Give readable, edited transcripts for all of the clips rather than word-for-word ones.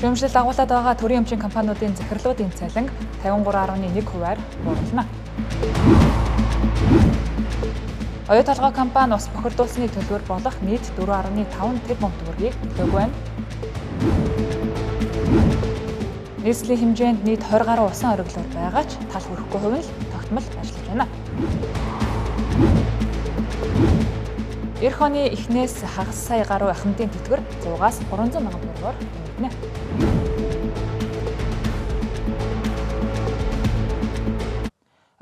Шүүмжлэлд агуулад байгаа төрийн өмчийн компаниудын захирлуудын цалин 53.1%-аар бууруулна. Оюу толгой компани ус бохирдуулсны төлбөр болох нийт 4.5 тэрбум төгрөгийг төлөөгүй байна. Нийслэлийн хэмжээнд нийт 20 гаруй усан ориглоор байгаа ч тал хүрэхгүй хувь нь тогтмол ажиллаж байна. Эх оны эхнээс хагас сая гаруй ахмадын тэтгэр 100-аас 300 мянган төгрөгөөр нэмэгдэнэ.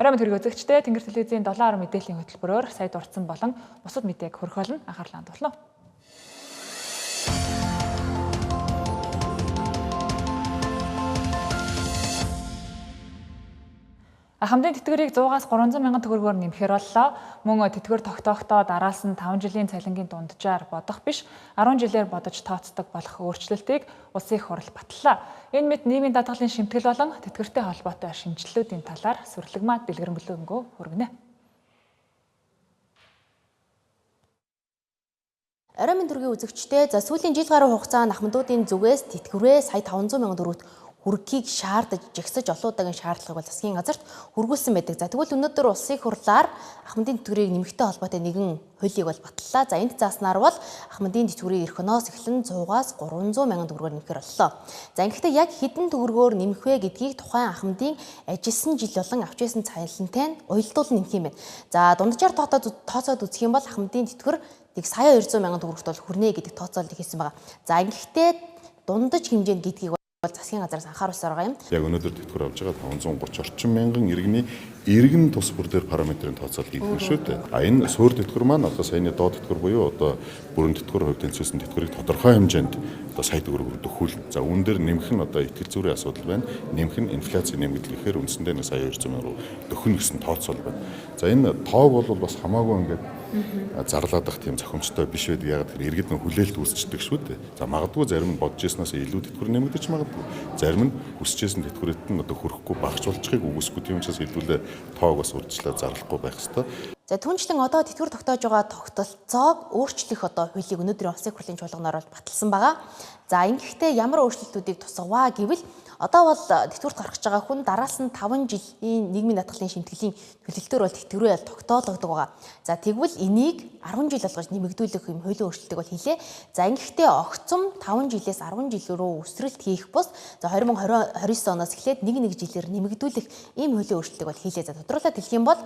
Оройн мэд хэрэг үзэгчдээ Тэнгэр телевизийн 7 мэдээллийн хөтөлбөрөөр сая дурдсан болон бусад мэдээг хүргэх болно анхаарлаа хандуулна. Ахмадын тэтгэрийг 100-аас 300 мянган төгрөгөөр нэмэхээр боллоо. Мөн тэтгэр тогтоохдоо дараас нь 5 жилийн цалингийн дунджаар бодох биш 10 жилээр бодож тооцдог болох өөрчлөлтийг улсын их хурл батллаа. Энэ мэт нийгмийн даатгалын шимтгэл болон тэтгэртэй холбоотой шинжилэлүүдийн талаар Сүрлэгмаа дэлгэрэнгүй хүргэнэ. Оройн мэд төргийн үзэгчдээ за сүүлийн жил гаруй хугацаанд ахмадуудын зүгээс тэтгэврээ сая 500 мянган төгрөгт хүргэхийг шаардаж жигсэж олуудагийн шаардлагыг бол засгийн газарт хүргүүлсэн байдаг. За тэгвэл өнөөдөр улсын их хурлаар ахмадын тэтгэврийг нэмэхтэй холбоотой нэгэн хуулийг бол батллаа. За энд зааснаар бол ахмадын тэтгэврийг эх оноос эхлэн 100-аас 300 мянган төгрөгөөр нэмэхээр боллоо. За ингэхдээ яг хэдэн төгрөгөөр нэмэх вэ гэдгийг тухайн ахмадын ажилласан жил болон авч байсан цалинтай нь уялдуулан нэмэх юм байна. За дунджаар тооцоод үзэх юм бол ахмадын тэтгэвэр нэг сая 200 мянган төгрөгт бол хүрнэ гэдэг тооцоолыг хийсэн байгаа. За ингэхдээ дундаж хэмжээнд гэдгийг засгийн газараас анхааруулсаар байгаа юм. Яг өнөөдөр тэтгэвэр авж байгаа 530 орчим мянган иргэний иргэн тус бүр дээр параметрын тооцоол хийх шүү дээ. Энэ суур тэтгэвэр маань одоо саяны доод тэтгэвэр буюу одоо бүрэн тэтгэвэр хувьд тэнцвэрсэн тэтгэврийг тодорхой хэмжээнд одоо сая төгрөг өгөхүүл. За үүн дээр нэмэх нь одоо итгэл зүрийн асуудал байна. Нэмэх нь инфляцийн нэмэгдэл гэхээр үндсэндээ нэг сая 200 мянга руу дөхнө гэсэн тооцоол байна. За энэ тоо бол бас хамаагүй ингээд зарлаадах тийм зохимжтой биш байдаг. Яг тэр иргэд нь хүлээлт үүсчдэг шүү дээ. За магадгүй зарим нь бодож ирснээс илүү тэтгэвэр нэмэгдэж магадгүй. Зарим нь хүсэжсэн тэтгэврт нь одоо хүрэхгүй багцуулчихыг үгүйсгүй тийм учраас илүүлээ тоог бас урьдчилаад зарлахгүй байх ёстой. За түүнчлэн одоо тэтгэвэр тогтоож байгаа тогтолцоог өөрчлөх одоо хуулийг өнөөдрийн улсын хурлын чуулганаар бол баталсан байгаа. За ингэхдээ ямар өөрчлөлтүүдийг тусгаваа гэвэл одоо бол тэтгэврт гарах гэж байгаа хүн дараас нь 5 жилийн нийгмийн даатгалын шимтгэлийн төлөлтөөр бол тэтгэврээ тогтоологдог байгаа. За тэгвэл энийг 10 жил болгож нэмэгдүүлэх юм хуулийн өөрчлөлтийг бол хийлээ. За ингэхдээ огцом 5 жилээс 10 жил рүү өсрэлт хийх бус за 2029 оноос эхлээд нэг жилээр нэмэгдүүлэх ийм хуулийн өөрчлөлтийг бол хийлээ. За тодруулаад хэлэх юм бол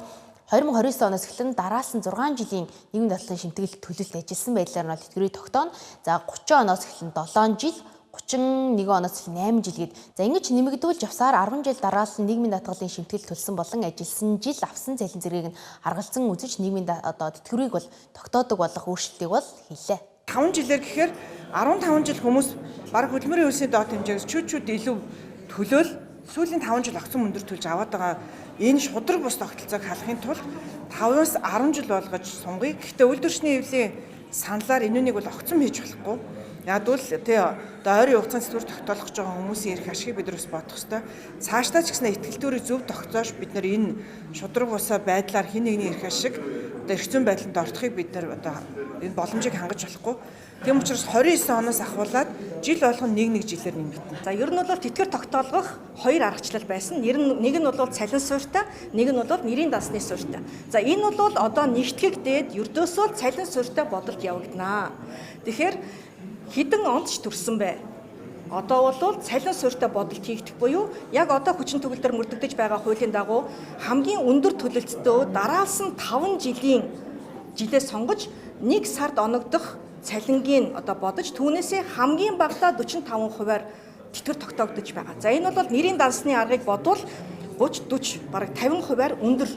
2029 оноос эхлэн дараас нь 6 жилийн нийгмийн даатгалын шимтгэл төлөлт ажилласан байдлаар нь тэтгэврийг тогтооно. За 30 оноос эхлэн 7 жил 31 оноос 8 жил гээд за ингэж нэмэгдүүлж явсаар 10 жил дараалал нь нийгмийн даатгалын шимтгэл төлсөн болон ажилласан жил авсан цалин зэргийг нь харгалзан үзэж нийгмийн одоо тэтгэврийг бол тогтоодог болох өөрчлөлтийг бол хийлээ. 5 жилээр гэхээр 15 жил хүмүүс баг хөдөлмөрийн хөлсийн доод хэмжээс чүүд илүү төлөөл сүүлийн 5 жил огцом өндөр төлж аваад байгаа энэ шудраг бус тогтолцоог халахын тулд 5-аас 10 жил болгож сунгая. Гэхдээ үйлдвэрчний хэвлийн саналаар энэнийг бол огцом хийж болохгүй. Ягдвал тий одоо ойрын хугацаанд тэтгэвэр тогтоолох гэж байгаа хүмүүсийн эрх ашигыг бид нэрс бодох ёстой. Цаашдаа ч гэсэн ихтгэл төрийг зөв тогтоож бид нар энэ шудраг бусаа байдлаар хин нэгний эрх ашиг одоо эрх зүйн байдалд орохыг бид нар одоо энэ боломжийг хангаж болохгүй. Тийм учраас 29 оноос ахуулаад жил болгон нэг жилээр нэмэгдэнэ. За ер нь бол тэтгэвэр тогтоолгох хоёр аргачлал байсан. Нэг нь бол цалин суурьтай, нэг нь бол нэрийн дансны суурьтай. За энэ бол одоо нэгтгэгдээд ердөөсөө цалин суурьтай бодолд явагдана. Тэгэхээр хэдэн онд ч төрсөн бэ? Одоо бол цалин суурьтай бодолд хийгдэх буюу яг одоо хүчин төгөлдөр мөрдөгдөж байгаа хуулийн дагуу хамгийн өндөр төлөлтөө дараалс нь 5 жилээ сонгож 1 сард оногдох цалингийн одоо бодож түүнээсээ хамгийн багадаа 45%-аар тэтгэвэр тогтоогдож байгаа. За энэ бол нэрийн дансны аргыг бодвол 30-40 бараг 50%-аар өндөр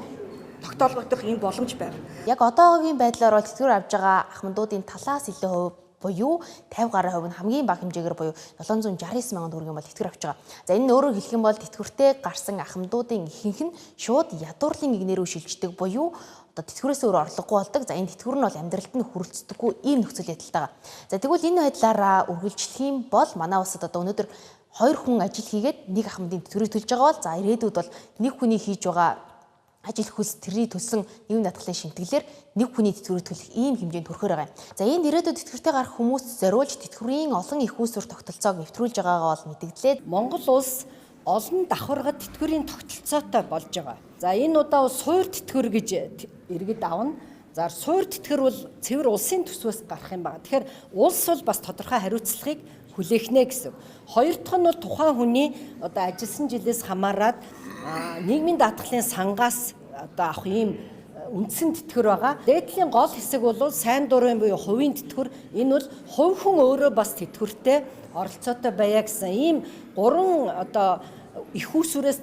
тогтоологдох ийм боломж байна. Яг одоогийн байдлаар бол тэтгэвэр авж байгаа ахмадуудын талаас илүү хувь буюу 50 гаруй хувь нь хамгийн бага хэмжээгээр буюу 769 мянган төгрөгийн бол тэтгэвэр авч байгаа. За энэ нь өөрөөр хэлэх юм бол тэтгэвртэй гарсан ахмадуудын ихэнх нь шууд ядуурлын игнэр рүү шилждэг буюу одоо тэтгэврээс өөр орлогогүй болдог. За энэ тэтгэвэр нь бол амьдралд нь хүрэлцдэггүй ийм нөхцөл байдалтай. За тэгвэл энэ байдлаараа үргэлжлэх юм бол манай улсад одоо өнөөдөр 2 хүн ажил хийгээд нэг ахмадын тэтгэврийг төлж байгаа бол за ирээдүйд бол нэг хүний хийж байгаа ажил хөлс тэрний төлсөн нийгэм даатгалын шимтгэлээр нэг хүний тэтгэврийг төлөх ийм хэмжээнд хүрэхээр байгаа юм. За энд ирээдүйд тэтгэвртэй гарах хүмүүст зориулж тэтгэврийн олон их үүсвэр тогтолцоог нэвтрүүлж байгаагаа бол мэдэгдлээ. Монгол улс олон давхаргад тэтгэврийн тогтолцоотой болж байгаа. За энэ удаа суур тэтгэвэр гэж иргэд авна. За суур тэтгэвэр бол цэвэр улсын төсвөөс гарах юм байна. Тэгэхээр улс бол бас тодорхой хариуцлагыг хүлээх нэ гэсэн. Хоёр дахь нь бол тухайн хүний одоо ажилласан жилээс хамаарат нийгмийн даатгалын сангаас одоо авах ийм үндсэн тэтгэвэр байгаа. Дээдлийн гол хэсэг бол сайн дурын буюу хувийн тэтгэвэр. Энэ бол хувь хүн өөрөө бас тэтгэвртэй оролцоотой байя гэсэн ийм гурван одоо их усүрээс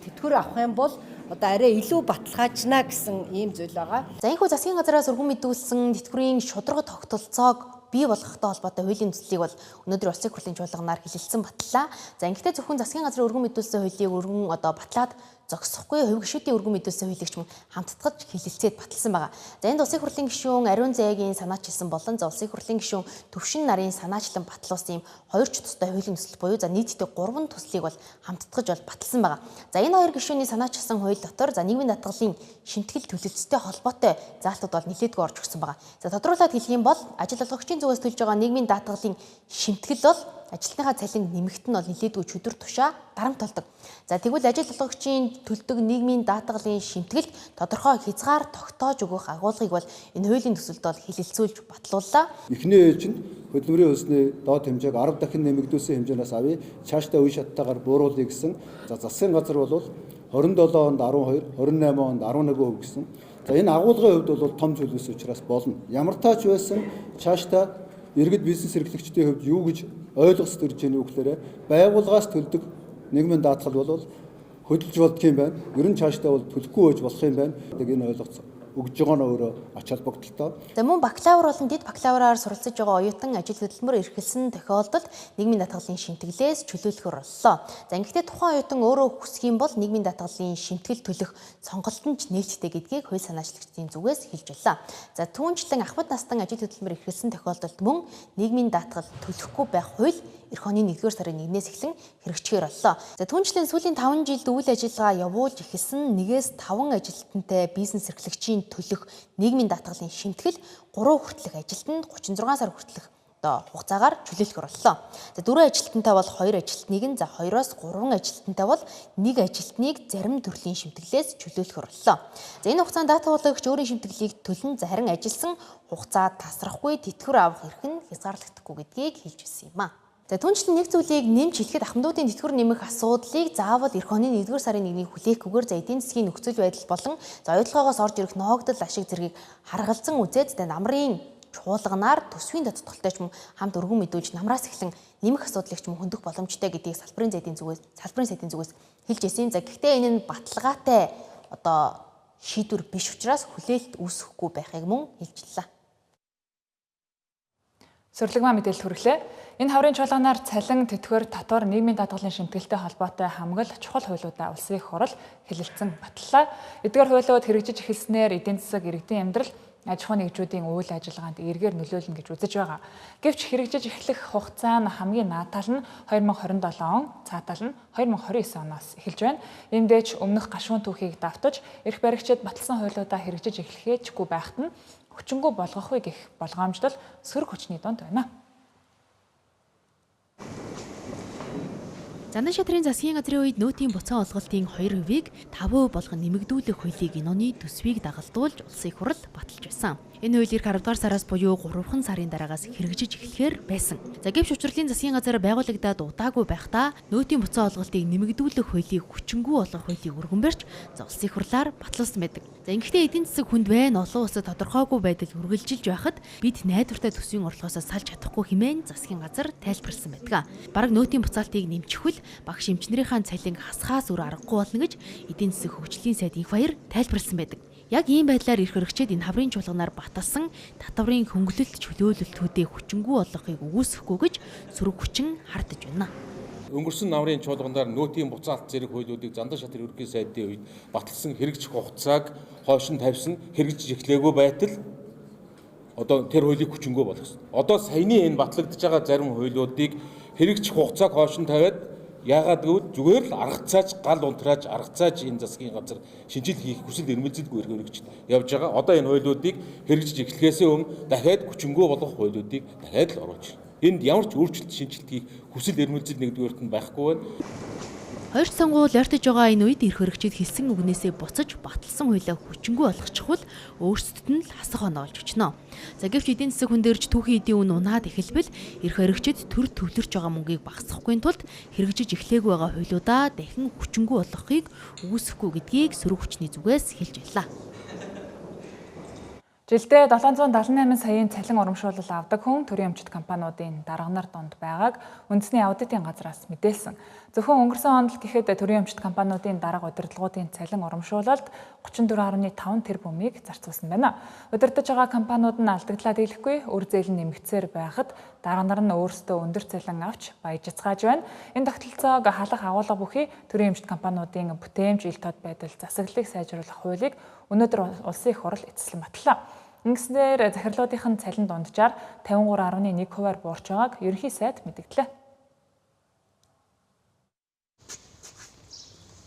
тэтгэвэр авах юм бол одоо арай илүү баталгаажна гэсэн ийм зүйл байгаа. За энэхүү засгийн газраас өргөн мэдүүлсэн тэтгэврийн шударга тогтолцоог бий болгохтой холбоотой хуулийн төслийг бол өнөөдөр улсын хурлын чуулганаар хэлэлцсэн батлаа. За ингэхдээ зөвхөн засгийн газрын өргөн мэдүүлсэн хуулийг өргөн батлаад зогсохгүй хувь гишүүдийн өргөн мэдүүлсэн хуулийг ч хамтдагч хэлэлцээд баталсан байгаа. За энд улсын хурлын гишүүн Ариун Зайгийн санаачилсан болон улсын хурлын гишүүн Төвшин нарын санаачлан батлуулсан ийм хоёр ч тустай хуулийн төсөл буюу за нийтдээ 3 төслийг бол хамтдагч бол баталсан байгаа. За энэ хоёр гишүүний санаачилсан хууль дотор за нийгмийн даатгалын шимтгэл төлөвлөлттэй холбоотой заалтууд бол нэлээдгүй орж ирсэн байгаа. За тодруулаад хэлэх юм бол ажил олгогчийн зүгээс төлж байгаа нийгмийн даатгалын шимтгэл бол ажилтныхаа цалин нэмэгт нь бол нэлээдгүй чөдөр тушаа дарамт толдог. За тэгвэл ажил олгогчийн төлдөг нийгмийн даатгалын шимтгэлд тодорхой хязгаар тогтоож өгөх агуулгыг бол энэ хуулийн төсөлд бол хэлэлцүүлж батлууллаа. Эхний ээлж нь хөдөлмөрийн хөлсний доод хэмжээг 10 дахин нэмэгдүүлсэн хэмжээнээс авъя. Цаашдаа үе шаттайгаар бууруулъя гэсэн. За засгийн газар бол 27 онд 12, 28 онд 11% гэсэн. За энэ агуулгын хувьд бол том зүйлс учраас болно. Ямар таач байсан цаашдаа иргэд бизнес эрхлэгчдийн хувьд юу гэж ойлгос төрж ийн үгээр байгууллагаас төлдөг нийгмийн даатгал бол хөдөлж болдго юм байна. Ер нь цаашдаа бол төлөхгүй байж болох юм байна. Энэ ойлгоц өгж байгаа нь өөрөө ач холбогдолтой. За мөн бакалавр болон дэд бакалавраар суралцж байгаа оюутан ажил хөдөлмөр эрхэлсэн тохиолдолд нийгмийн даатгалын шимтгэлээс чөлөөлөхөр боллоо. За ингэхдээ тухайн оюутан өөрөө хүсэх юм бол нийгмийн даатгалын шимтгэл төлөх сонголтод ч нээлттэй гэдгийг хууль санаачлагчдын зүгээс хэлж байлаа. За түүнчлэн ахмад настан ажил хөдөлмөр эрхэлсэн тохиолдолд мөн нийгмийн даатгал төлөхгүй байх хууль эх оны 1-р сарын 1-ээс эхлэн хэрэгжихээр боллоо. За түүнчлэн сүүлийн 5 жилд үйл ажиллагаа явуулж эхэлсэн 1-5 ажилтнтай бизнес эрхлэгчийн төлөх нийгмийн даатгалын шимтгэл 3 хүртэлх ажилтнанд 36 сар хүртэлх хугацаагаар чөлөөлөхөр боллоо. За 4 ажилтнтай бол 2 ажилтныг нь за 2-оос 3 ажилтнтай бол 1 ажилтныг зарим төрлийн шимтгэлээс чөлөөлөхөр боллоо. За энэ хугацаанд даатгуулагч өөрийн шимтгэлийг төлн за харин ажилсан хугацаа тасрахгүй тэтгэвэр авах эрх нь хязгаарлагдахгүй гэдгийг хэлж ирсэн юм а. За түүнчлэн нэг зүйлийг нэмж хэлэхэд ахмадуудын тэтгэвэр нэмэх асуудлыг заавал эх оны 1-р сарын 1-ний хүлээхгүйгээр за эдийн засгийн нөхцөл байдал болон за ойлгоогоос орж ирэх ноогдол ашиг зэргийг харгалзан үзээд намрын чуулганаар төсвийн тодтолтой ч юм хамт өргөн мэдүүлж намраас эхлэн нэмэх асуудлыг ч юм хөндөх боломжтой гэдгийг салбарын сайдын зүгээс хэлж ирсэн. За гэхдээ энэ нь баталгаатай шийдвэр биш учраас хүлээлт үүсэхгүй байхыг мөн хэлжлээ. Сөрлөгмаа мэдээлэл хүрлээ. Энэ хаврын чуулганаар цалин, тэтгэвэр, татвар, нийгмийн даатгалын шимтгэлтэй холбоотой хамгал чухал хуулиудаа улсын их хурал хэлэлцэн батлаа. Эдгээр хуулиуд хэрэгжиж эхэлснээр эдийн засаг, иргэдийн амьдрал, аж ахуйн нэгжүүдийн үйл ажиллагаанд эргээр нөлөөлнө гэж үзэж байгаа. Гэвч хэрэгжиж эхлэх хугацаа нь хамгийн наатаал нь 2027 он, цаатаал нь 2029 оноос эхэлж байна. Эндээч өмнөх гашуун түүхийг давтаж, эрх баригчид баталсан хуулиудаа хэрэгжиж эхлэхээчгүй байхад нь хүчингү болгох үе гэх болгоомждол сөрөг хүчний донд байна. Зандан шатрын засгийн газрын үед нөөтийн буцаан олголтын 2%-ийг 5% болгон нэмэгдүүлэх хуулийг энэ оны төсвийг дагалдуулж улсын их хурал баталж байсан. Энэ хууль 10-р сараас буюу 3 сарын дараагаас хэрэгжиж эхлэхээр байсан. За гэвч учрлын засгийн газар байгуулагдаад удаагүй байхдаа нөөтийн буцаан олголтыг нэмэгдүүлэх хуулийг хүчингү болгох хуулийг өргөн барьж за улсын их хурлаар батлуулсан байдаг. За ингэхдээ эдийн засаг хүнд байна, олон улсад тодорхойгүй байдал үргэлжилж байхад бид найдвартай төсвийн орлогоос салж чадахгүй хэмээн засгийн газар тайлбарласан байдаг. Бараг нөөтийн буцаалтыг нэмчихвэл багш эмчнэрийнхээ цалин хасхаас өөр аргагүй болно гэж эдийн засаг хөгжлийн сайд Инх баяр тайлбарласан байдаг. Яг ийм байдлаар эрх хэрэгчид энэ хаврын чуулганаар баталсан татварын хөнгөлөлт чөлөөлөлтүүдээ хүчингү болгохыг үгүйсэхгүй гэж сөрөг хүчин хардаж байна. Өнгөрсөн намрын чуулганаар нөөтийн буцаалт зэрэг хуулиудыг Зандан шатрын ерөнхий сайдын үед баталсан хэрэгжих хугацааг хойш нь тавьсан хэрэгжиж эхлээгүй байтал одоо тэр хуулийг хүчингү болгосон. Одоо саяны энэ батлагдж байгаа зарим хуулиудыг хэрэгжих хугацааг хойш нь тавиад Яагаад гэвэл зүгээр л аргацаач гал унтрааж аргацаач энэ засгийн газар шинжил хийх хүсэл эрмэлзэлгүй эрхөрөгчд явж байгаа. Одоо энэ хуулиудыг хэрэгжиж эхлэхээс өмнө дахиад хүчингү болох хуулиудыг дахиад л оруулж байна. Энд ямар ч өөрчлөлт шинжилт хийх хүсэл эрмэлзэл нэгдүгээрт нь байхгүй байна. Хоёр сонгуул ойртож байгаа энэ үед эрхөрөгчид хэлсэн үгнээсээ буцаж баталсан хуулиа хүчингү болгочихвол өөрсдөд нь л хасах оноо олж өчнө. За гэвч эдийн засаг хүндэрж түүхийн эдийн үн унаад эхэлбэл эрхөрөгчид төр төвлөрч байгаа мөнгийг багасгахгүй тулд хэрэгжиж эхлээгүй байгаа хуулиудаа дахин хүчингү болгохыг үүсэхгүй гэдгийг сөрөг хүчний зүгээс хэлж байлаа. Жилдээ 778 саяын цалин урамшуулал авдаг хүн төрийн өмчит компаниудын дарга нар донд байгааг үндэсний аудитын газраас мэдээлсэн. Зөвхөн өнгөрсөн онд л гэхэд төрийн өмчит компаниудын дарга удирдлагуудын цалин урамшуулалд 34.5 тэрбумыг зарцуулсан байна. Удирдах байгаа компаниуд нь алдагдлаа дийлэхгүй үр зээл нь нэмэгцээр байхад дарга нар нь өөрсдөө өндөр цалин авч баяжцгааж байна. Энэ тогтолцоог халах агуулга бүхий төрийн өмчит компаниудын бүтээмж ил тод байдал засаглалыг сайжруулах хуулийг өнөөдөр улсын их хурал эцэслэн батлаа. Ингэснээр захирлуудын цалин дунджаар 53.1%-аар буурч байгааг ерөнхий сайд мэдгдлээ.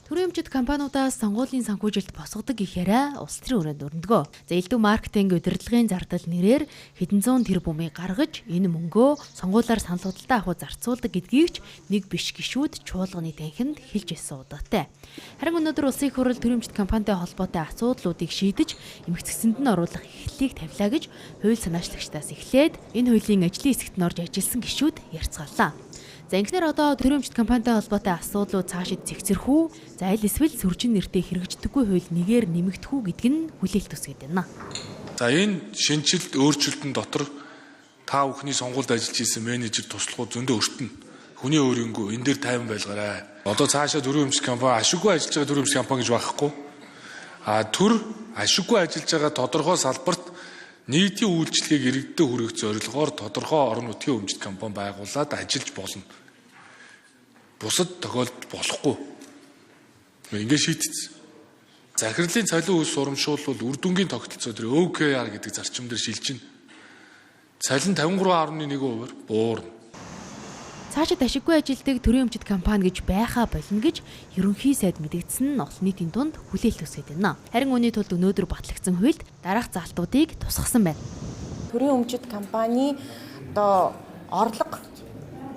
Төрийн өмчит компаниудаас сонгуулийн санхүүжилт босгодог гэхээрээ улс төрийн өрөөнд өрнөдгөө. За элдв маркетинг удирдлагын зардал нэрээр хэдэн зуун тэрбумыг гаргаж энэ мөнгөө сонгуулиар санал худалдаа авах зарцуулдаг гэдгийг ч нэг биш гишүүд чуулганы танхимд хэлж ирсэн удаатай. Харин өнөөдөр улсын их хурал төрийн өмчит компанитай холбоотой асуудлуудыг шийдэж эмгэгцэсэнд нь оруулах эхлэлийг тавилаа гэж хууль санаачлагчдаас эхлээд энэ хуулийн ажлын хэсэгт нь орж ажилласан гишүүд ярьцгаалаа. За ингэснээр одоо төрийн өмчит компанитай холбоотой асуудлууд цаашид цэгцэрх үү? За аль эсвэл сүржин нэртэй хэрэгждэггүй хууль нэгээр нэмэгдэх үү гэдг нь хүлээлт үсгээд байна. За энэ шинжилт өөрчлөлтөн дотор та бүхний сонгуульд ажиллаж исэн менежер туслахууд зөндөө өртөнө. Хүний өөрөнгөө энэ дээр тайван байлгаарай. Одоо цаашаа төрийн өмчит компани ашиггүй ажиллаж байгаа төрийн өмчит компани гэж байхгүй. Төр ашиггүй ажиллаж байгаа тодорхой салбарт нийтийн үйлчлэгийг иргэдэд хүргэх зорилгоор тодорхой орон нутгийн өмчит компани байгуулад ажиллаж болно. Бусад тохиолдолд болохгүй. Ингээд шийдчихсэн. Захирлын цалин үйлс урамшуулбал үр дүнгийн тогтолцоо дээр OKR гэдэг зарчим дээр шилжинэ. Цалин 53.1%-аар буурна. Цаашид ашиггүй ажилтдаг төрийн өмчит компани гэж байхаа болно гэж ерөнхий сайд мэдгдсэн нь олон нийтийн дунд хүлээлт үсгээд байна. Харин үүний тулд өнөөдөр батлагдсан хуульд дараах залтуудыг тусгасан байна. Төрийн өмчит компани одоо орлого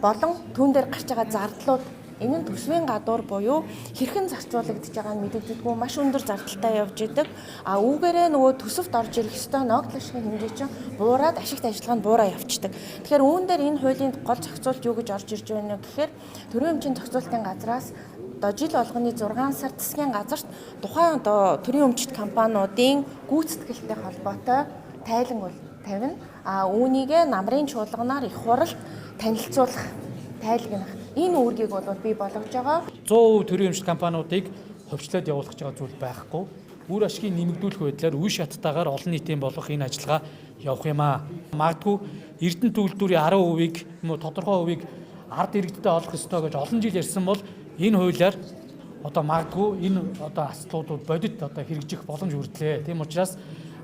болон түүн дээр гарч байгаа зардлууд энэ нь төсвийн гадуур буюу хэрхэн зарцуулагдж байгаа нь мэдэгддэггүй маш өндөр зардалтай явж идэг. Үүгээрээ нөгөө төсөвт орж ирэх ёстой ногдол ашигын хэмжээ чинь буураад ашигт ажиллагаа нь буураа явцдаг. Тэгэхээр үүн дээр энэ хуулийн гол зохицуулт юу гэж орж ирж байна вэ гэхээр төрийн өмчийн зохицуултын газраас одоо жил болгоны 6 сар засгийн газарт тухайн одоо төрийн өмчит компаниудын гүйцэтгэлтэй холбоотой тайлан тавина. Үүнийгээ намрын чуулганаар их хуралд танилцуулах, тайлгнах энэ үүргийг бол бий болгож байгаа. 100% төрийн өмчит компаниудыг хөвчлөөд явуулах гэж байгаа зүйл байхгүй. Үр ашгийг нэмэгдүүлэх байдлаар үе шаттайгаар олон нийтийн болох энэ ажиллагаа явах юм аа. Магадгүй Эрдэнэ төлөвлөрийн 10%-ийг тодорхой хувийг ард иргэдэд олох ёстой гэж олон жил ярьсан бол энэ хуулиар одоо магадгүй энэ одоо асуудлууд бодит одоо хэрэгжих боломж хүрдлээ. Тийм учраас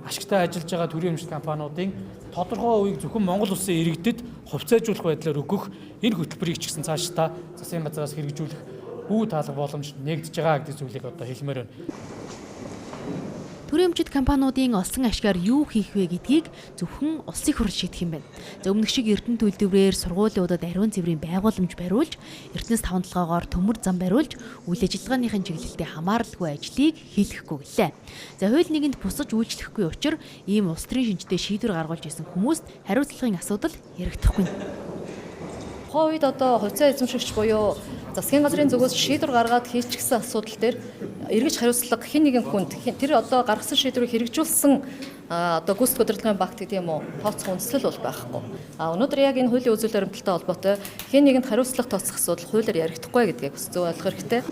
ашигтай ажиллаж байгаа төрийн өмчит компаниудын тодорхой хувийг зөвхөн Монгол улсын иргэдэд хувьцаажуулах байдлаар өгөх энэ хөтөлбөрийг ч гэсэн цаашдаа засгийн газраас хэрэгжүүлэх бүү таалга боломж нэгдэж байгаа гэдэг зүйлийг одоо хэлмээр байна. Төрийн өмчит компаниудын олсон ашгаар юу хийх вэ гэдгийг зөвхөн улсын их хурл шийдэх юм байна. За өмнөх шиг Эрдэнэ төлөвлөрөөр сургуулиудад ариун цэврийн байгууламж бариулж, Эрдэнэс 5 толгоогоор төмөр зам бариулж, үйл ажиллагааныхын чиглэлтэй хамааралгүй ажлыг хийлгэхгүй гэлээ. За хууль нэгэнд бусаж үйлчлэхгүй учраас ийм улс төрийн шинжтэй шийдвэр гаргуулж исэн хүмүүст хариуцлагын асуудал яригдахгүй. Тухайн үед одоо хувьцаа эзэмшигч буюу засгийн газрын зүгээс шийдвэр гаргаад хийчихсэн асуудал дээр эргэж хариуцлага хэн нэгэн хүнд тэр одоо гаргасан шийдвэрийг хэрэгжүүлсэн одоо гүйцэтгэх удирдлагын багт гэдэг юм уу тооцох үндэслэл бол байхгүй. Өнөөдөр яг энэ хуулийн үзүүл баримталтай холбоотой хэн нэгэнд хариуцлага тооцох асуудал хуулиар яригдахгүй гэдгийг зөв ойлгох хэрэгтэй.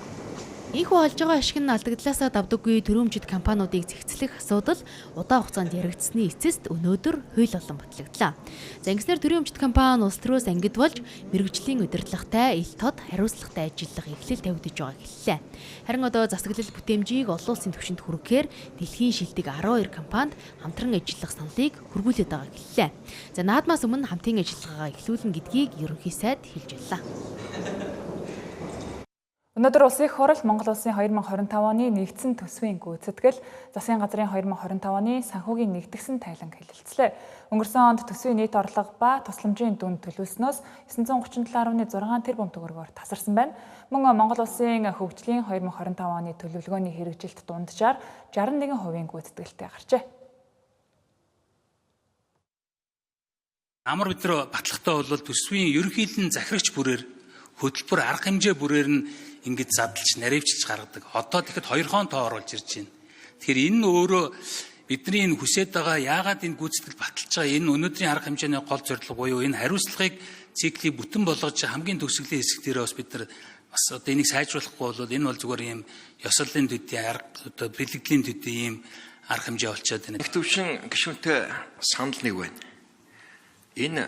Ийхүү олж байгаа ашиг нь алдагдлаасаа давдаггүй төрийн өмчит компаниудыг зэгцлэх асуудал удаан хугацаанд яригдсны эцэст өнөөдөр хууль болон батлагдлаа. За ингэснээр төрийн өмчит компани улс төрөөс ангид болж мэргэжлийн удирдлагатай ил тод хариуцлагатай ажиллах эхлэл тавигдж байгааг хэллээ. Харин одоо засаглал бүтээмжийг олон улсын түвшинд хүргэхээр дэлхийн шилдэг 12 компанид хамтран ажиллах саналыг хургуулад байгааг хэллээ. За наадмаас өмнө хамтын ажиллагаагаа эхлүүлнэ гэдгийг ерөнхий сайд хэлж байлаа. Өнөөдөр улсын их хурал Монгол улсын 2025 оны нэгдсэн төсвийн гүйцэтгэл, засгийн газрын 2025 оны санхүүгийн нэгдсэн тайланг хэлэлцлээ. Өнгөрсөн онд төсвийн нийт орлого ба тусламжийн дүн төлөвснөөс 937.6 тэрбум төгрөгөөр тасарсан байна. Мөн Монгол улсын хөгжлийн 2025 оны төлөвлөгөөний хэрэгжилт дунджаар 61% гүйцэтгэлтэй гарчээ. Амар өдрөө батлагтай бол төсвийн ерөнхийлөн захирагч бүрээр хөтөлбөр арга хэмжээ бүрээр нь ингэж задлж наривчилж гаргадаг. Одоо тэгэхэд 2 тоо оруулж ирж байна. Тэгэхээр энэ нь өөрөө бидний энэ хүсэж байгаа яагаад энэ гүйцэтгэл баталж байгаа энэ өнөөдрийн арга хэмжээний гол зорилго буюу энэ хариуцлагыг циклийг бүтэн болгож хамгийн төгсгөлийн хэсэг дээр бас бид нар бас одоо энийг сайжруулахгүй бол энэ бол зүгээр юм ёслолын төдий арга одоо бэлгэдлийн төдий ийм арга хэмжээ болчиход байна. Их төвшин гишүүнтэй санал нэг байна. Энэ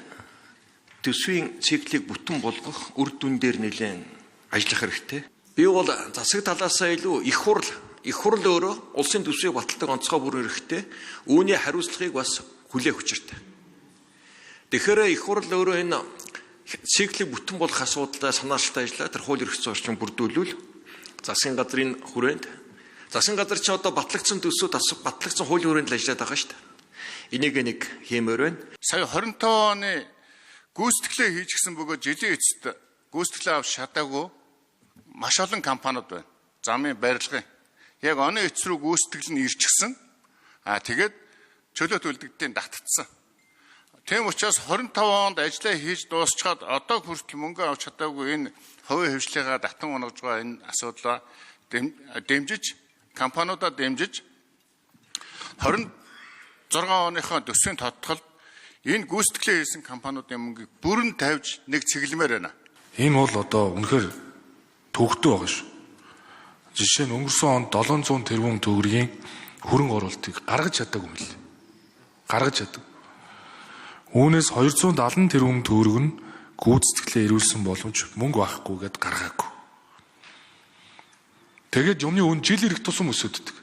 төсвийн циклийг бүтэн болгох үр дүн дээр нэлээд ажиллах хэрэгтэй. Би бол засаг талаасаа илүү их хурл өөрөө улсын төсвийг баталдаг онцгой бүр хэрэгтэй. Үүний хариуцлагыг бас хүлээх учиртай. Тэгэхээр их хурл өөрөө энэ циклийг бүтэн болгох асуудалтай санаачилтай ажиллаа. Тэр хууль эрх зүйн орчин бүрдүүлвэл засгийн газрын хүрээнд засгийн газар ч одоо батлагдсан төсвөд батлагдсан хуулийн хүрээнд л ажиллаад байгаа шүү дээ. Энийг нэг хиймээр байна. Сая 25 оны гүйцэтгэлээ хийчихсэн бөгөөд жилийн эцэст гүйцэтгэлээ авч чадаагүй маш олон компаниуд байна. Замын барилгын. Яг оны эцэс рүү гүйцэтгэл нь ирчихсэн. Тэгээд чөлөөт үлдэгдлийн татцсан. Тийм учраас 25 онд ажиллаа хийж дуусчаад одоо хүртэл мөнгө авч чадаагүй энэ хувийн хвшлийнхаа татан унагж байгаа энэ асуудлаа дэмжиж компаниудаа дэмжиж 26 оныхоо төсвийн тодтолд энэ гүйцэтгэлээ хийсэн компаниудын мөнгийг бүрэн тавьж нэг цэглэмээр байна. Энэ бол одоо үнэхээр төвөгтэй байгаа шүү. Жишээ нь өнгөрсөн онд 700 тэрбум төгрөгийн хөрөнгө оруулалтыг гаргаж чадаагүй юм л. Гаргаж чадав. Үүнээс 270 тэрбум төгрөг нь гүйцэтгэлээ ирүүлсэн боломж мөнгө байхгүй гэд гаргаагүй. Тэгээд юмны үн жил ирэх тусам өсөддөг.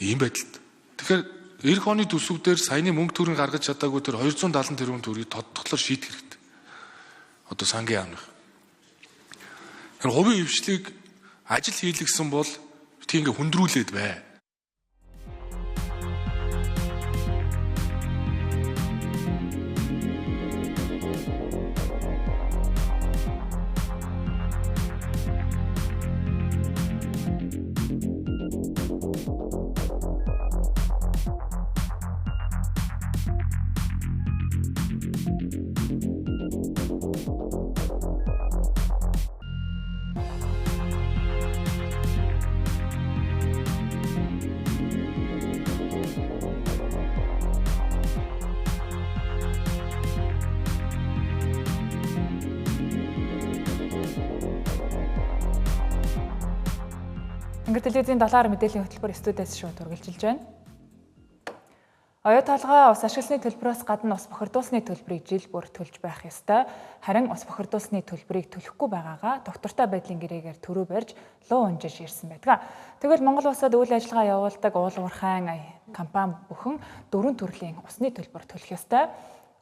Ийм байдалд. Тэгэхээр эх оны төсвүүдээр саяны мөнгө төгрөг гаргаж чадаагүй тэр 270 тэрбум төгрөгийг тодтоглоор шийдэх хэрэгтэй. Одоо сангийн яамных. Тэр хувийн хвшлийг ажил хийлгсэн бол тийм ингээ хүндрүүлээд бай. Англи телевизийн 7 мэдээллийн хөтөлбөр студиэс шууд үргэлжилж байна. Оюу толгой ус ашигласны төлбөрөөс гадна ус бохирдуулсны төлбөрийг жил бүр төлж байх ёстой. Харин ус бохирдуулсны төлбөрийг төлөхгүй байгаагаа доктортой байдлын гэрээгээр төрөө барьж луу унжиж ирсэн байдаг. Тэгвэл Монгол улсад үйл ажиллагаа явуулдаг уул уурхайн компани бүхэн 4 төрлийн усны төлбөр төлөх ёстой.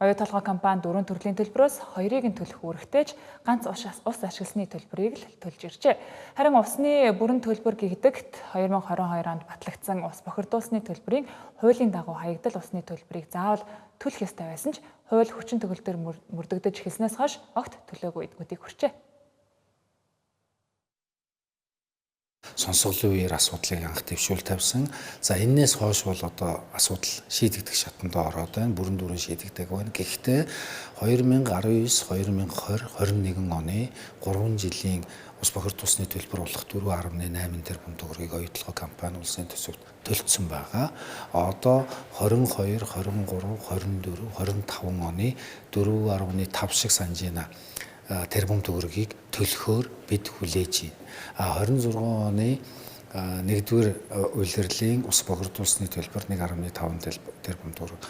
Оюу толгой компани 4 төрлийн төлбөрөөс 2-ыг нь төлөх үүрэгтэйч ганц ус ашигласны төлбөрийг л төлж иржээ. Харин усны бүрэн төлбөр гэгдэгт 2022 онд батлагдсан ус бохирдуулсны төлбөрийн хуулийн дагуу хаягдал усны төлбөрийг заавал төлөх ёстой байсан ч хууль хүчин төгөлдөр мөрдөгдөж эхэлснээс хойш огт төлөөгүй эдгүүдийг хүрчээ. Сонсголын үеэр асуудлыг анх дэвшүүл тавьсан. За энээс хойш бол одоо асуудал шийдэгдэх шатандаа ороод байна. Бүрэн дүүрэн шийдэгдэг байна. Гэхдээ 2019, 2020, 2021 оны 3 жилийн ус бохирдуулсны төлбөр болох 4.8 тэрбум төгрөгийг оюу толгой компани улсын төсөвт төлцсөн байгаа. Одоо 22, 23, 24, 25 оны 4.5 шиг санжина тэрбум төгрөгийг төлөхөөр бид хүлээж байна. 26 оны 1-р улирлын ус бохирдуулсны төлбөр 1.5 тэрбум төгрөг